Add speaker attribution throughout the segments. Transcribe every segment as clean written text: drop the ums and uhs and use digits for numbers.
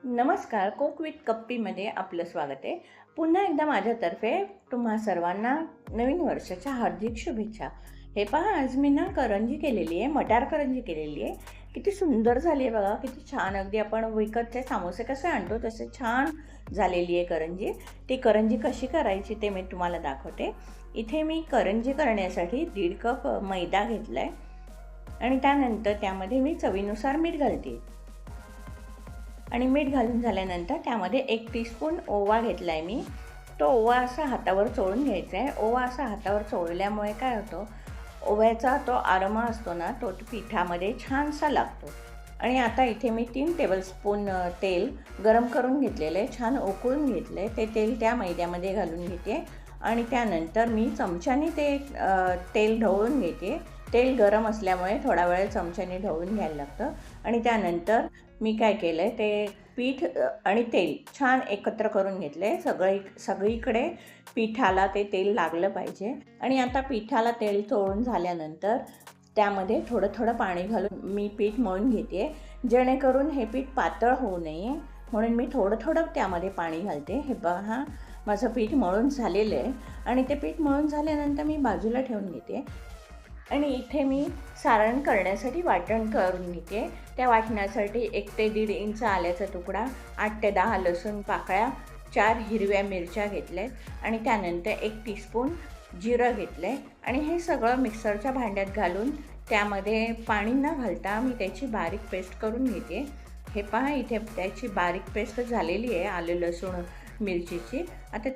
Speaker 1: नमस्कार. Cook with कप्पीमध्ये आपलं स्वागत आहे. पुन्हा एकदा माझ्यातर्फे तुम्हा सर्वांना नवीन वर्षाच्या हार्दिक शुभेच्छा. हे पहा, आज मी ना करंजी केलेली आहे, मटार करंजी केलेली आहे. किती सुंदर झाली आहे बघा, किती छान. अगदी आपण विकतचे समोसे कसे आणतो तसे छान झालेली आहे करंजी. ती करंजी कशी करायची ते मी तुम्हाला दाखवते. इथे मी करंजी करण्यासाठी 1.5 कप मैदा घेतला आहे आणि त्यानंतर त्यामध्ये मी चवीनुसार मीठ घालते. आणि मीठ घालून झाल्यानंतर त्यामध्ये 1 टीस्पून ओवा घेतला आहे मी. तो ओवा असा हातावर चोळून घ्यायचा आहे. ओवा असा हातावर चोळल्यामुळे काय होतं, ओव्याचा तो अरोमा असतो ना, तो पिठामध्ये छानसा लागतो. आणि आता इथे मी 3 टेबलस्पून तेल गरम करून घेतलेलं आहे, छान उकळून घेतलं आहे. ते तेल त्या मैद्यामध्ये घालून घेते आणि त्यानंतर मी चमच्याने ते तेल ढवळून घेते. तेल गरम असल्यामुळे थोडा वेळ चमच्याने ढवळून घ्यायला लागतं. आणि त्यानंतर मी काय केलं आहे, ते पीठ आणि तेल छान एकत्र करून घेतलं आहे. सगळीकडे पिठाला ते तेल लागलं पाहिजे. आणि आता पिठाला तेल चोळून झाल्यानंतर त्यामध्ये थोडं थोडं पाणी घालून मी पीठ मळून घेते, जेणेकरून हे पीठ पातळ होऊ नये, म्हणून मी थोडं थोडं त्यामध्ये पाणी घालते. हे पहा, माझं पीठ मळून झालेलं आहे. आणि ते पीठ मळून झाल्यानंतर मी बाजूला ठेवून घेते. आणि इथे मी सारण करण्यासाठी वाटण करून घेते. त्या वाटण्यासाठी 1 ते 1.5 इंच आल्याचा तुकडा, 8 ते 10 लसूण पाकळ्या, 4 हिरव्या मिरच्या घेतल्यात आणि त्यानंतर 1 टीस्पून जिरं घेतलं आहे. आणि हे सगळं मिक्सरच्या भांड्यात घालून त्यामध्ये पाणी न घालता मी त्याची बारीक पेस्ट करून घेते. हे पहा, इथे त्याची बारीक पेस्ट झालेली आहे आलं लसूण मिरचीची. आता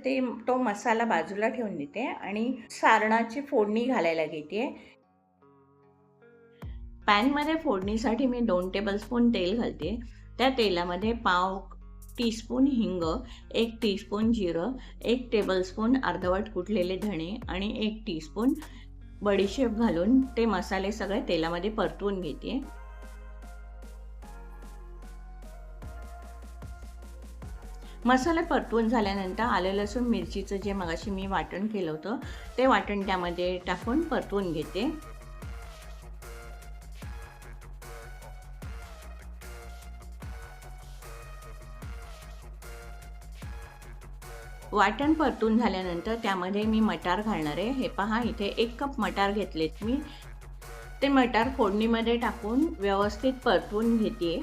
Speaker 1: तो मसाला बाजूला ठेवून देते आणि सारणाची फोडणी घालायला घेते. पॅनमध्ये फोडणीसाठी मी 2 टेबलस्पून तेल घालते. त्या तेलामध्ये पाव टीस्पून हिंग, 1 टीस्पून जिरं, 1 टेबलस्पून अर्धवट कुटलेले धणे आणि 1 टीस्पून बडीशेप घालून ते मसाले सगळे तेलामध्ये परतवून घेते. मसाला परतवून झाल्यानंतर आलं लसूण मिरचीचं जे मगाशी मी वाटण केलं होतं ते वाटण त्यामध्ये टाकून परतवून घेते. वाटण परतून झाल्यानंतर त्यामध्ये मी मटार घालणार आहे. हे पहा, इथे 1 कप मटार घेतलेत मी. ते मटार फोडणीमध्ये टाकून व्यवस्थित परतवून घेते.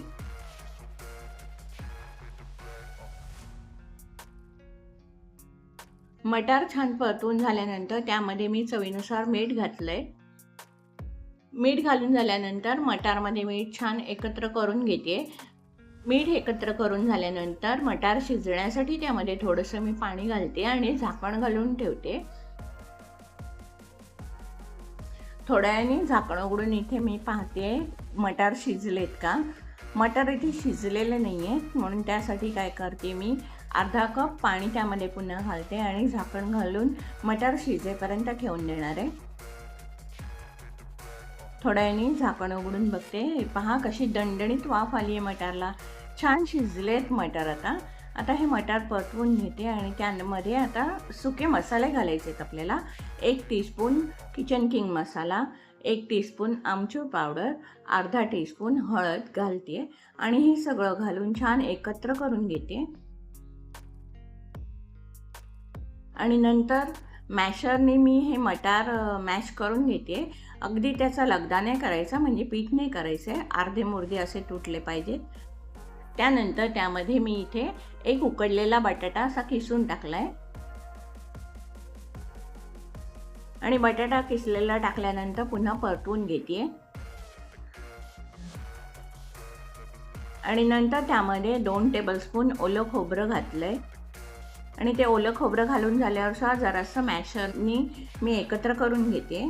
Speaker 1: मटार छान परतवून झाल्यानंतर त्यामध्ये मी चवीनुसार मीठ घातलंय. मीठ घालून झाल्यानंतर मटारमध्ये मीठ छान एकत्र करून घेते. मीठ एकत्र करून झाल्यानंतर मटार शिजण्यासाठी त्यामध्ये थोडंसं मी पाणी घालते आणि झाकण घालून ठेवते. थोड्या वेळाने झाकण उघडून इथे मी पाहते मटार शिजलेत का. मटार इथे शिजलेले नाही आहेत, म्हणून त्यासाठी काय करते, मी अर्धा कप पाणी त्यामध्ये पुन्हा घालते आणि झाकण घालून मटार शिजेपर्यंत ठेवून देणार आहे. थोड्या वेळाने झाकण उघडून बघते. हे पहा, कशी दणदणीत वाफ आली आहे मटारला. छान शिजलेत मटार. आता हे मटार परतवून घेते आणि त्यामध्ये आता सुके मसाले घालायचे आहेत आपल्याला. 1 टीस्पून किचन किंग मसाला, 1 टीस्पून आमचूर पावडर, अर्धा टीस्पून हळद घालते आणि हे सगळं घालून छान एकत्र करून घेते. आणि नंतर मॅशरने मी हे मटार मॅश करून घेते. अगदी त्याचा लगदा नाही करायचा, म्हणजे पीठ नाही करायचं आहे, अर्धे मुर्दे असे तुटले पाहिजेत. त्यानंतर त्यामध्ये मी इथे 1 उकडलेला बटाटा असा किसून टाकला आहे. आणि बटाटा किसलेला टाकल्यानंतर पुन्हा परतवून घेते. आणि नंतर त्यामध्ये 2 टेबलस्पून ओलं खोबरं घातलं आहे. आणि ते ओलं खोबरं घालून झाल्यावर जरासं मॅशरनी मी एकत्र करून घेते.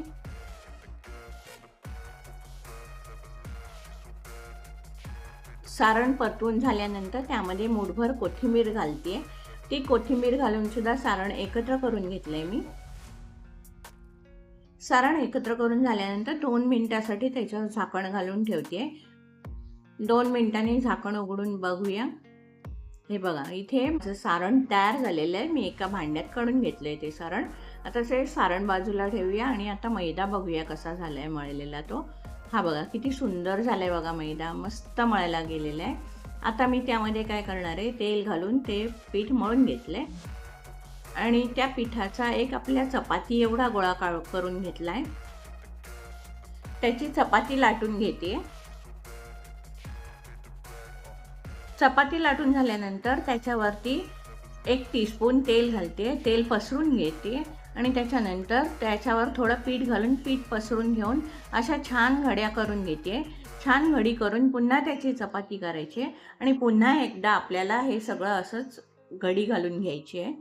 Speaker 1: सारण परतवून झाल्यानंतर त्यामध्ये मूठभर कोथिंबीर घालते. ती कोथिंबीर घालून सुद्धा सारण एकत्र करून घेतलंय मी. सारण एकत्र करून झाल्यानंतर 2 मिनिटासाठी त्याच्यावर झाकण घालून ठेवते. 2 मिनिटांनी झाकण उघडून बघूया. हे बघा, इथे सारण तयार झालेलं आहे. मी एका भांड्यात काढून घेतलंय ते सारण. आता ते सारण बाजूला ठेवूया आणि आता मैदा बघूया कसा झालाय मळलेला तो. हा बघा, किती सुंदर झालाय बघा मैदा, मस्त मळायला गेलेला आहे. आता मी त्यामध्ये काय करणार आहे, तेल घालून ते पीठ मळून घेतले आणि त्या पिठाचा एक आपल्या चपाती एवढा गोळा करून घेतलाय. त्याची चपाती लाटून घेते. चपाती लाटून झाल्यानंतर त्याच्यावरती 1 टीस्पून तेल घालते. तेल पसरून घेते आणि त्याच्यानंतर त्याच्यावर थोडं पीठ घालून पीठ पसरून घेऊन अशा छान घड्या करून घेते. छान घडी करून पुन्हा त्याची चपाती करायची आणि पुन्हा एकदा आपल्याला हे सगळं असंच घडी घालून घ्यायची आहे.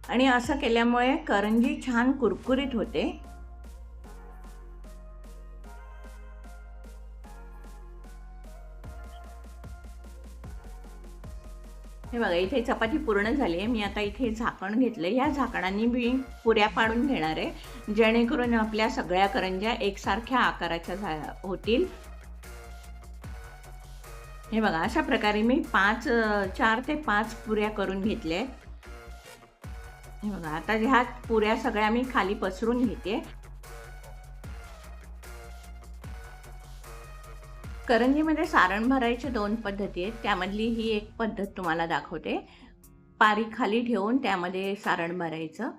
Speaker 1: आणि असं केल्यामुळे करंजी छान कुरकुरीत होते. हे बघा, इथे चपाती पूर्ण झाली आहे. मी आता इथे झाकण घेतलं. या झाकणाने मी पुऱ्या पाडून घेणार आहे, जेणेकरून आपल्या सगळ्या करंज्या एकसारख्या आकाराच्या होतील. हे बघा, अशा प्रकारे मी 4 ते 5 पुऱ्या करून घेतल्या आहेत. हे बघा, आता ह्या पुऱ्या सगळ्या मी खाली पसरून घेते. करंजीमध्ये सारण भरायचे 2 पद्धती आहेत. त्यामधली ही एक पद्धत तुम्हाला दाखवते. पारी खाली ठेवून त्यामध्ये सारण भरायचं.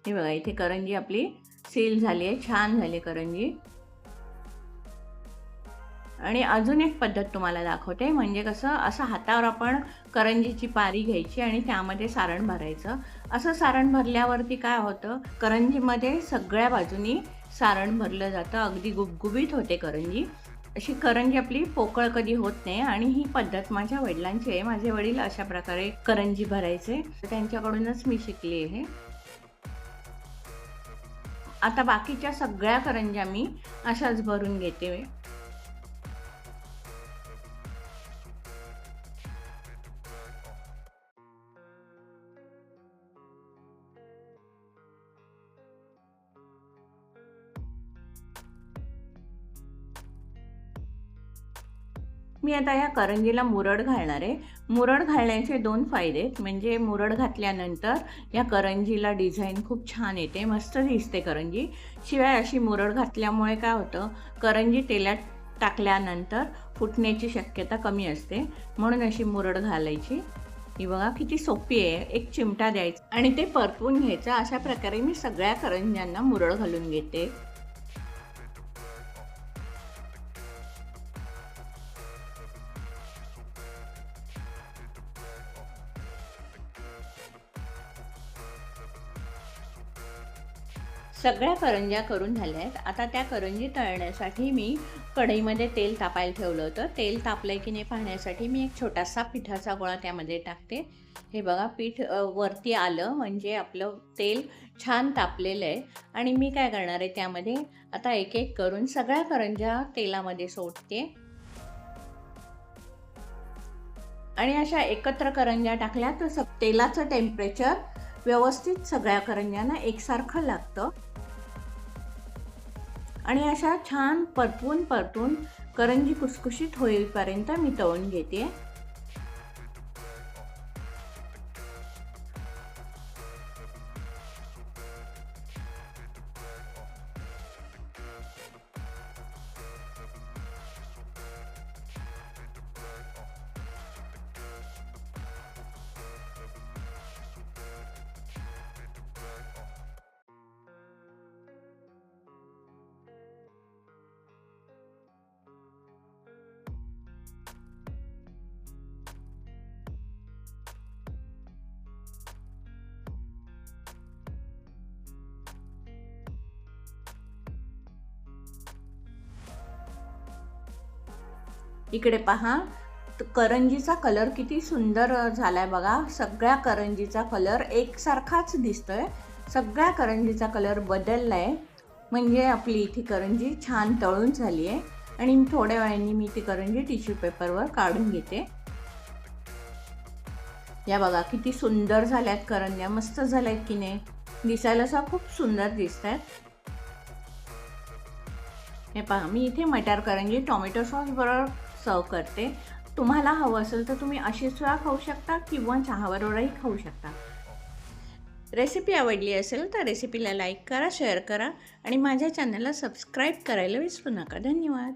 Speaker 1: हे बघा, इथे करंजी आपली सील झाली आहे. छान झाली करंजी. आणि अजून एक पद्धत तुम्हाला दाखवते. म्हणजे कसं, असं हातावर आपण करंजीची पारी घ्यायची आणि त्यामध्ये सारण भरायचं. असं सारण भरल्यावरती काय होतं, करंजीमध्ये सगळ्या बाजूनी सारण भरलं जातं. अगदी गुबगुबीत होते करंजी. अशी करंजी आपली पोकळ कधी होत नाही. आणि ही पद्धत माझ्या वडिलांची आहे. माझे वडील अशा प्रकारे करंजी भरायचे, त्यांच्याकडूनच मी शिकली आहे. आता बाकीच्या सगळ्या करंज्या मी अशाच भरून घेते. मी आता या करंजीला मुरड घालणार आहे. मुरड घालण्याचे 2 फायदे आहेत. म्हणजे मुरड घातल्यानंतर या करंजीला डिझाईन खूप छान येते, मस्त दिसते करंजी. शिवाय अशी मुरड घातल्यामुळे काय होतं, करंजी तेलात टाकल्यानंतर फुटण्याची शक्यता कमी असते. म्हणून अशी मुरड घालायची. ही बघा किती सोपी आहे. 1 चिमटा द्यायचा आणि ते परतवून घ्यायचं. अशा प्रकारे मी सगळ्या करंज्यांना मुरड घालून घेते. सगळ्या करंज्या करून झाल्या आहेत. आता त्या करंजी तळण्यासाठी मी कढईमध्ये तेल तापायला ठेवलं होतं. तेल तापलंय की नाही पाहण्यासाठी मी एक छोटासा पिठाचा गोळा त्यामध्ये टाकते. हे बघा, पीठ वरती आलं म्हणजे आपलं तेल छान तापलेलं आहे. आणि मी काय करणार आहे, त्यामध्ये आता एक एक करून सगळ्या करंज्या तेलामध्ये सोडते. आणि अशा एकत्र करंज्या टाकल्या तर तेलाचं टेम्परेचर व्यवस्थित सगळ्या करंज्यांना एकसारखं लागतं. आणि अशा छान परतून करंजी कुसकुशीत होईपर्यंत मी तळून घेते. इकडे पहा, करंजीचा कलर किती सुंदर झालाय बघा. सगळ्या करंजीचा कलर एकसारखाच दिसतोय. सगळ्या करंजीचा कलर बदललाय. म्हणजे आपली इथे करंजी छान तळून झाली आहे. आणि थोड्या वेळाने मी ती करंजी टिश्यू पेपरवर काढून घेते. या बघा किती सुंदर झाल्यात करंज्या. मस्त झाल्यात की नाही, दिसायला सुद्धा खूप सुंदर दिसतात. हे पहा, मी इथे मटार करंजी टोमॅटो सॉस बरोबर सर्व करते. तुम्हाला हवं असेल तर तुम्ही अशी सुद्धा खाऊ शकता किंवा चहाबरोबरही खाऊ शकता. रेसिपी आवडली असेल तर रेसिपीला लाईक करा, शेअर करा आणि माझ्या चॅनलला सबस्क्राईब करायला विसरू नका. धन्यवाद.